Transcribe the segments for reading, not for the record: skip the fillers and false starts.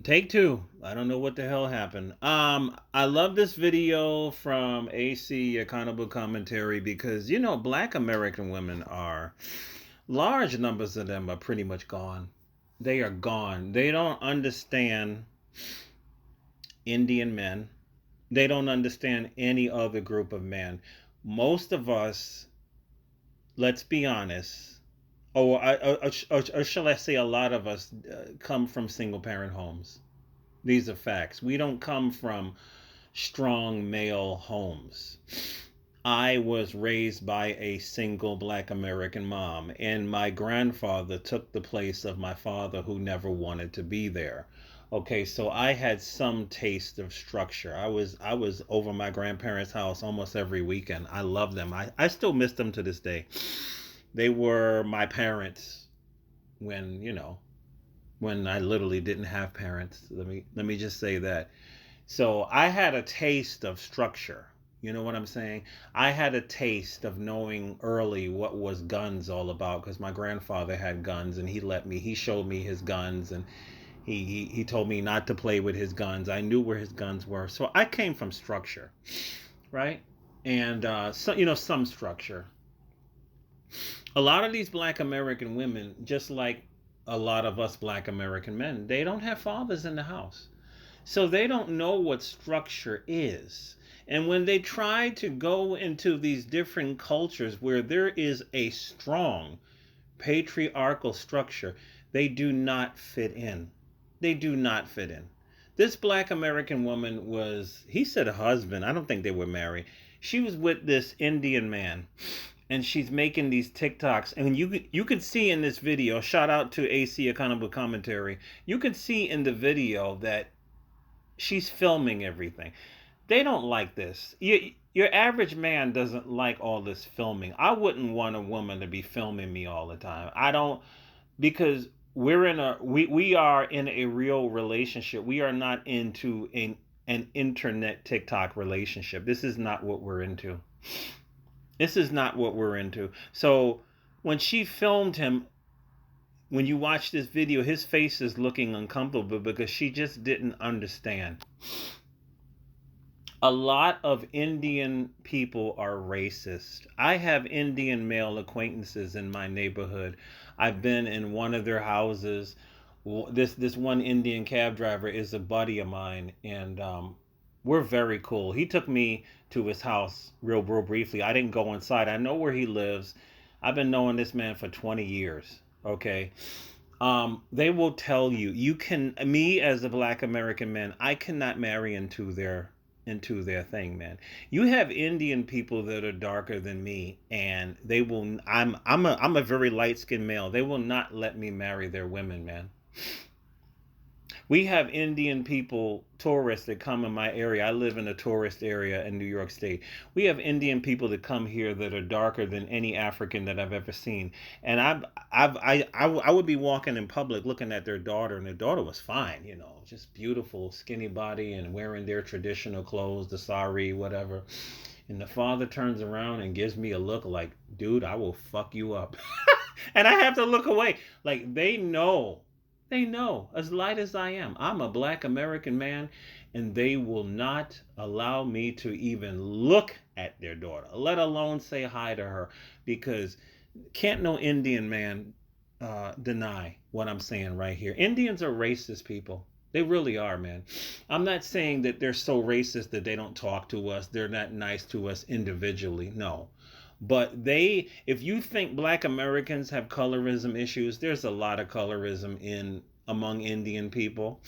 Take two. I don't know what the hell happened. I love this video from AC Accountable Commentary because Black American women are large numbers of them are pretty much gone. They are gone. They don't understand Indian men. They don't understand any other group of men. Most of us, let's be honest, or shall I say, a lot of us come from single parent homes. These are facts. We don't come from strong male homes. I was raised by a single black American mom, and my grandfather took the place of my father who never wanted to be there. Okay, so I had some taste of structure. I was over my grandparents' house almost every weekend. I love them. I still miss them to this day. They were my parents when I literally didn't have parents. Let me just say that. So I had a taste of structure. You know what I'm saying? I had a taste of knowing early what was guns all about because my grandfather had guns and he showed me his guns and he told me not to play with his guns. I knew where his guns were. So I came from structure, right? And some structure. A lot of these black American women, just like a lot of us black American men, they don't have fathers in the house. So they don't know what structure is. And when they try to go into these different cultures where there is a strong patriarchal structure, they do not fit in. They do not fit in. This black American woman he said a husband. I don't think they were married. She was with this Indian man and she's making these TikToks. And you could see in this video, shout out to AC Accountable Commentary, you could see in the video that she's filming everything. They don't like this. Your average man doesn't like all this filming. I wouldn't want a woman to be filming me all the time. I don't, because we are in a real relationship. We are not into an internet TikTok relationship. This is not what we're into. This is not what we're into. So when she filmed him, when you watch this video, his face is looking uncomfortable because she just didn't understand. A lot of Indian people are racist. I have Indian male acquaintances in my neighborhood. I've been in one of their houses. This one Indian cab driver is a buddy of mine, and we're very cool. He took me to his house real briefly. I didn't go inside. I know where he lives. I've been knowing this man for 20 years. Okay. They will tell you, me as a black American man, I cannot marry into their thing, man. You have Indian people that are darker than me, and they will. I'm a very light skinned male. They will not let me marry their women, man. We have Indian people, tourists that come in my area. I live in a tourist area in New York State. We have Indian people that come here that are darker than any African that I've ever seen. And I would be walking in public looking at their daughter, and their daughter was fine, just beautiful, skinny body and wearing their traditional clothes, the sari, whatever. And the father turns around and gives me a look like, dude, I will fuck you up. And I have to look away. Like they know, as light as I am, I'm a black American man, and they will not allow me to even look at their daughter, let alone say hi to her, because can't no Indian man deny what I'm saying right here. Indians are racist people. They really are, man. I'm not saying that they're so racist that they don't talk to us, they're not nice to us individually. No. But if you think black Americans have colorism issues, there's a lot of colorism among Indian people.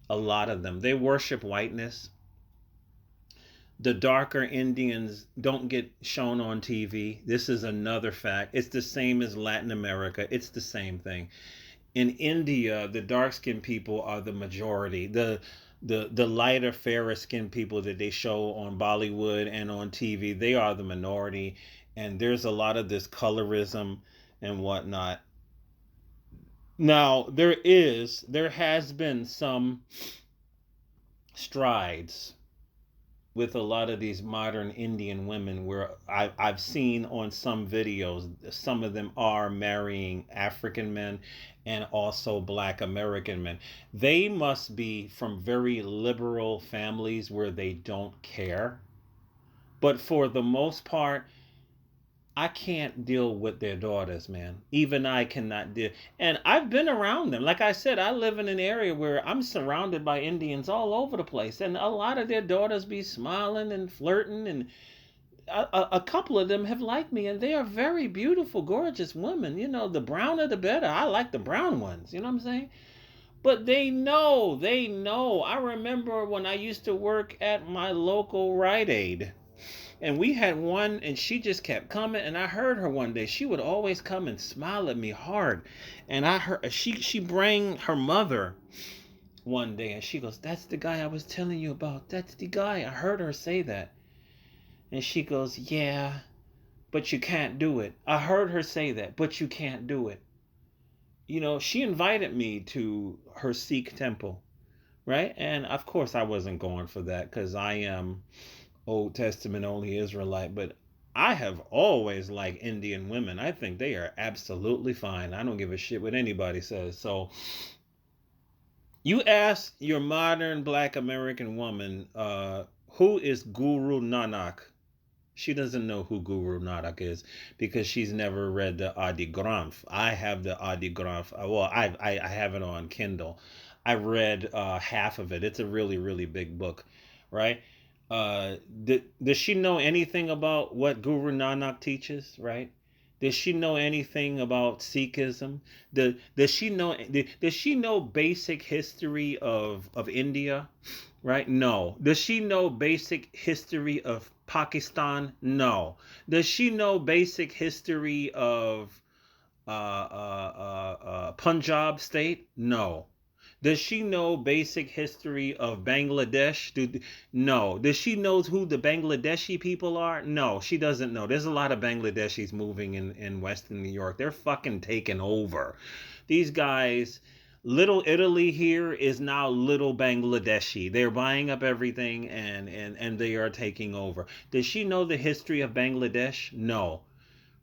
A lot of them. They worship whiteness. The darker Indians don't get shown on TV. This is another fact. It's the same as Latin America. It's the same thing. In India, the dark skinned people are the majority. The lighter, fairer skinned people that they show on Bollywood and on TV, they are the minority. And there's a lot of this colorism and whatnot. Now, there has been some strides with a lot of these modern Indian women where I've seen on some videos, some of them are marrying African men and also black American men. They must be from very liberal families where they don't care. But for the most part, I can't deal with their daughters, man. Even I cannot deal. And I've been around them. Like I said, I live in an area where I'm surrounded by Indians all over the place. And a lot of their daughters be smiling and flirting. And a couple of them have liked me. And they are very beautiful, gorgeous women. You know, the browner the better. I like the brown ones. You know what I'm saying? But they know. I remember when I used to work at my local Rite Aid, and we had one, and she just kept coming. And I heard her one day. She would always come and smile at me hard. And I heard she bring her mother one day, and she goes, "That's the guy I was telling you about. That's the guy." I heard her say that, and she goes, "Yeah, but you can't do it." I heard her say that, but you can't do it. You know, she invited me to her Sikh temple, right? And of course, I wasn't going for that because I am Old Testament only Israelite, but I have always liked Indian women. I think they are absolutely fine. I don't give a shit what anybody says. So you ask your modern black American woman, who is Guru Nanak? She doesn't know who Guru Nanak is because she's never read the Adi Granth. I have the Adi Granth. Well, I have it on Kindle. I read half of it. It's a really, really big book, right? Does she know anything about what Guru Nanak teaches, right? Does she know anything about Sikhism? Does she know basic history of India? Right? No. Does she know basic history of Pakistan? No. Does she know basic history of Punjab state? No. Does she know basic history of Bangladesh? No. Does she know who the Bangladeshi people are? No, she doesn't know. There's a lot of Bangladeshis moving in Western New York. They're fucking taking over. These guys, Little Italy here is now Little Bangladeshi. They're buying up everything and they are taking over. Does she know the history of Bangladesh? No.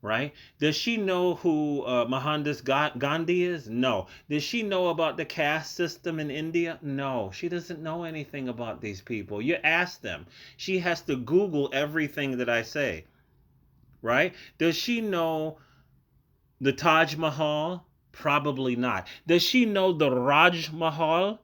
Right? Does she know who Mohandas Gandhi is? No. Does she know about the caste system in India? No. She doesn't know anything about these people. You ask them. She has to Google everything that I say. Right? Does she know the Taj Mahal? Probably not. Does she know the Raj Mahal?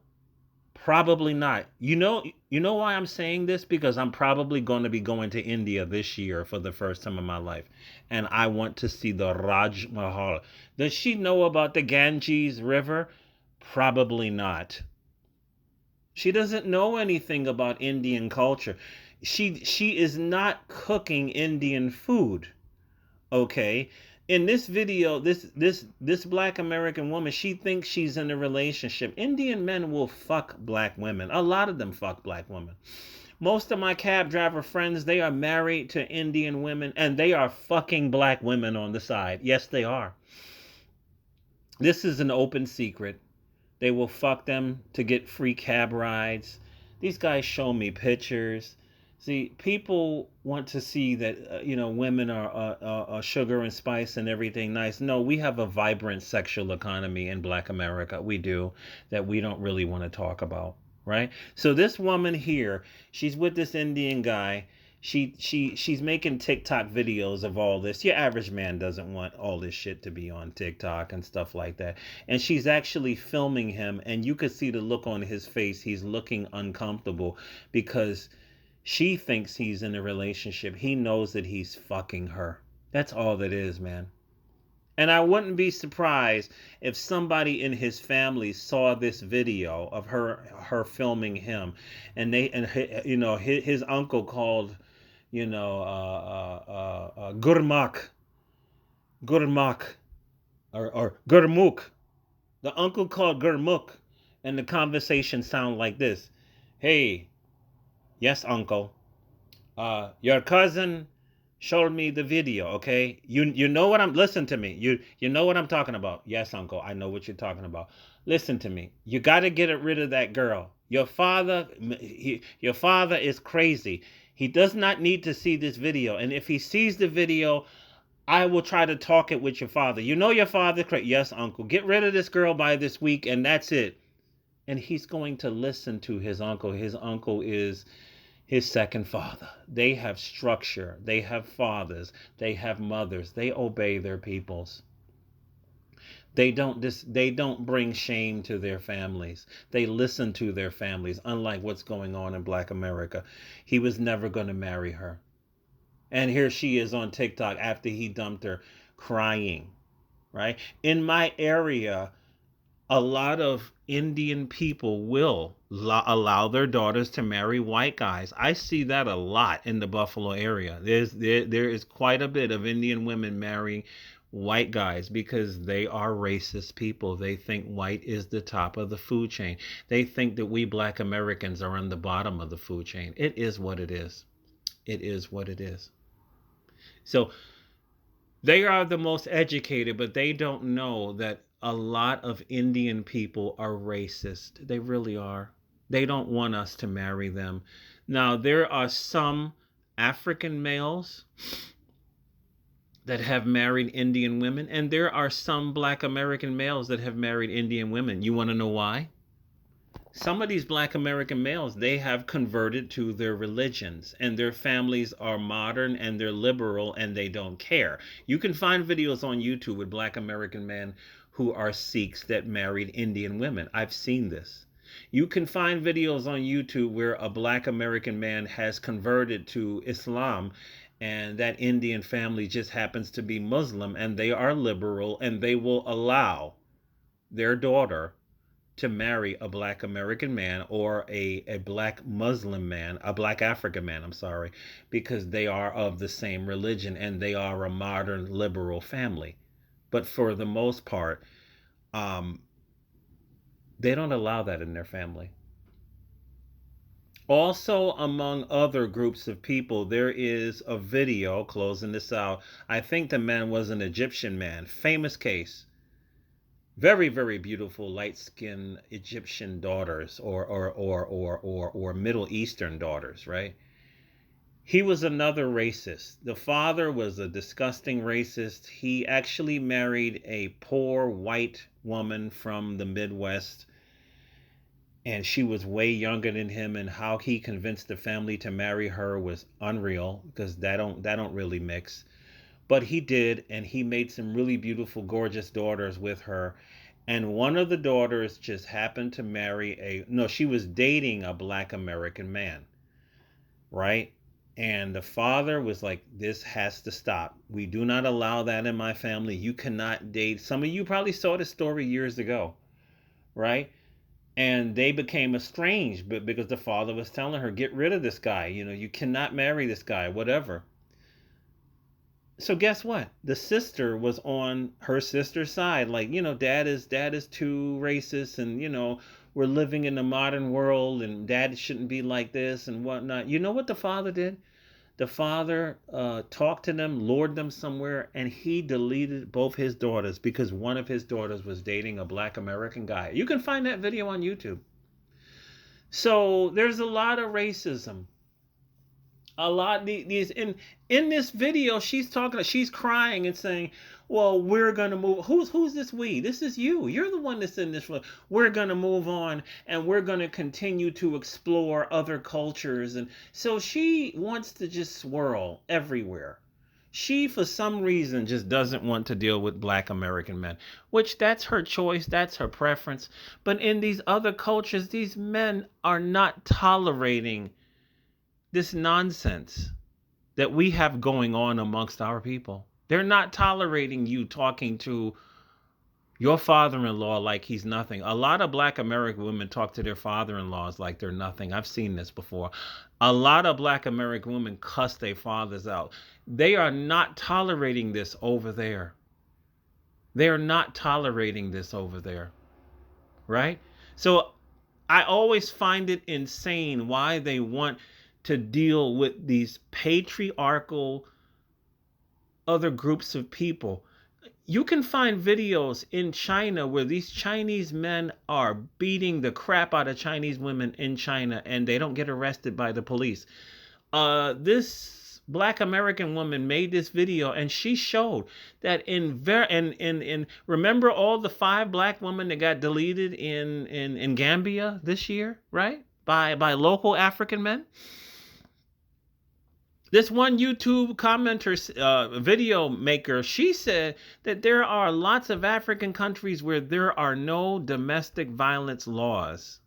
Probably not. You know why I'm saying this? Because I'm probably going to be going to India this year for the first time in my life. And I want to see the Raj Mahal. Does she know about the Ganges River? Probably not. She doesn't know anything about Indian culture. She is not cooking Indian food. Okay, in this video, this black American woman, she thinks she's in a relationship. Indian men will fuck black women. A lot of them fuck black women. Most of my cab driver friends, they are married to Indian women and they are fucking black women on the side. Yes, they are. This is an open secret. They will fuck them to get free cab rides. These guys show me pictures. See, people want to see that women are sugar and spice and everything nice. No, we have a vibrant sexual economy in Black America. We do, that we don't really want to talk about, right? So this woman here, she's with this Indian guy. She's making TikTok videos of all this. Your average man doesn't want all this shit to be on TikTok and stuff like that. And she's actually filming him, and you could see the look on his face. He's looking uncomfortable because she thinks he's in a relationship. He knows that he's fucking her. That's all that is, man. And I wouldn't be surprised if somebody in his family saw this video of her filming him, and his uncle called Gurmak, or Gurmuk. The uncle called Gurmuk, and the conversation sound like this: "Hey, yes, uncle. Your cousin showed me the video. Okay, you know what I'm. Listen to me. You know what I'm talking about. Yes, uncle. I know what you're talking about. Listen to me. You got to get rid of that girl. Your father is crazy. He does not need to see this video. And if he sees the video, I will try to talk it with your father. You know your father, yes, uncle. Get rid of this girl by this week, and that's it. And he's going to listen to his uncle. His uncle is his second father. They have structure. They have fathers. They have mothers. They obey their peoples. They don't bring shame to their families. They listen to their families, unlike what's going on in Black America. He was never going to marry her. And here she is on TikTok after he dumped her, crying, right? In my area, a lot of Indian people will allow their daughters to marry white guys. I see that a lot in the Buffalo area. There is quite a bit of Indian women marrying white guys because they are racist people. They think white is the top of the food chain. They think that we Black Americans are on the bottom of the food chain. It is what it is. It is what it is. So they are the most educated, but they don't know that a lot of Indian people are racist. They really are. They don't want us to marry them. Now, there are some African males that have married Indian women, and there are some Black American males that have married Indian women. You want to know why? Some of these Black American males, they have converted to their religions, and their families are modern and they're liberal and they don't care. You can find videos on YouTube with Black American men who are Sikhs that married Indian women. I've seen this. You can find videos on YouTube where a Black American man has converted to Islam and that Indian family just happens to be Muslim and they are liberal and they will allow their daughter to marry a Black American man or a Black Muslim man, a Black African man, I'm sorry, because they are of the same religion and they are a modern liberal family. But for the most part, they don't allow that in their family. Also, among other groups of people, there is a video, closing this out. I think the man was an Egyptian man, famous case. Very, very beautiful light-skinned Egyptian daughters or Middle Eastern daughters, right? He was another racist. The father was a disgusting racist. He actually married a poor white woman from the Midwest, and she was way younger than him, and how he convinced the family to marry her was unreal because that don't really mix. But he did, and he made some really beautiful, gorgeous daughters with her. And one of the daughters just happened to marry she was dating a Black American man, right? And the father was like, this has to stop. We do not allow that in my family. You cannot date. Some of you probably saw this story years ago, right? And they became estranged because the father was telling her, get rid of this guy. You cannot marry this guy, whatever. So guess what? The sister was on her sister's side. Like, dad is too racist, and we're living in the modern world, and dad shouldn't be like this and whatnot. You know what the father did? The father talked to them, lured them somewhere, and he deleted both his daughters because one of his daughters was dating a Black American guy. You can find that video on YouTube. So there's a lot of racism. A lot these in this video, she's crying and saying, well, we're gonna move. Who's this we? This is you. You're the one that's in this. We're gonna move on, and we're gonna continue to explore other cultures. And so she wants to just swirl everywhere. She, for some reason, just doesn't want to deal with Black American men, which that's her choice, that's her preference. But in these other cultures, these men are not tolerating this nonsense that we have going on amongst our people. They're not tolerating you talking to your father-in-law like he's nothing. A lot of Black American women talk to their father-in-laws like they're nothing. I've seen this before. A lot of Black American women cuss their fathers out. They are not tolerating this over there. They're not tolerating this over there. Right? So I always find it insane why they want to deal with these patriarchal other groups of people. You can find videos in China where these Chinese men are beating the crap out of Chinese women in China and they don't get arrested by the police. This black American woman made this video and she showed that in remember all the 5 black women that got deleted in Gambia this year, right? By local African men. This one YouTube commenter, video maker, she said that there are lots of African countries where there are no domestic violence laws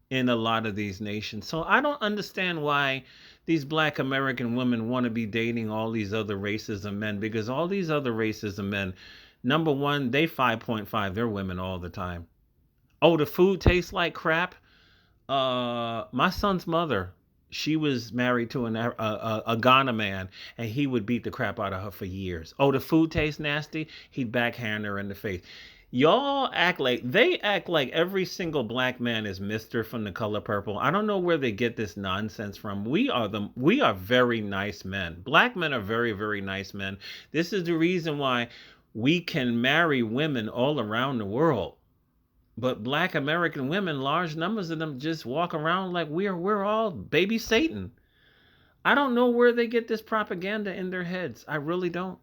in a lot of these nations. So I don't understand why these black American women want to be dating all these other races of men, because all these other races of men, number one, they 5.5, they're women all the time. Oh, the food tastes like crap. My son's mother, she was married to a Ghana man, and he would beat the crap out of her for years. Oh, the food tastes nasty. He'd backhand her in the face. Y'all act like every single black man is Mister from The Color Purple. I don't know where they get this nonsense from. We are very nice men. Black men are very, very nice men. This is the reason why we can marry women all around the world. But black American women, large numbers of them, just walk around like we're all baby Satan. I don't know where they get this propaganda in their heads. I really don't.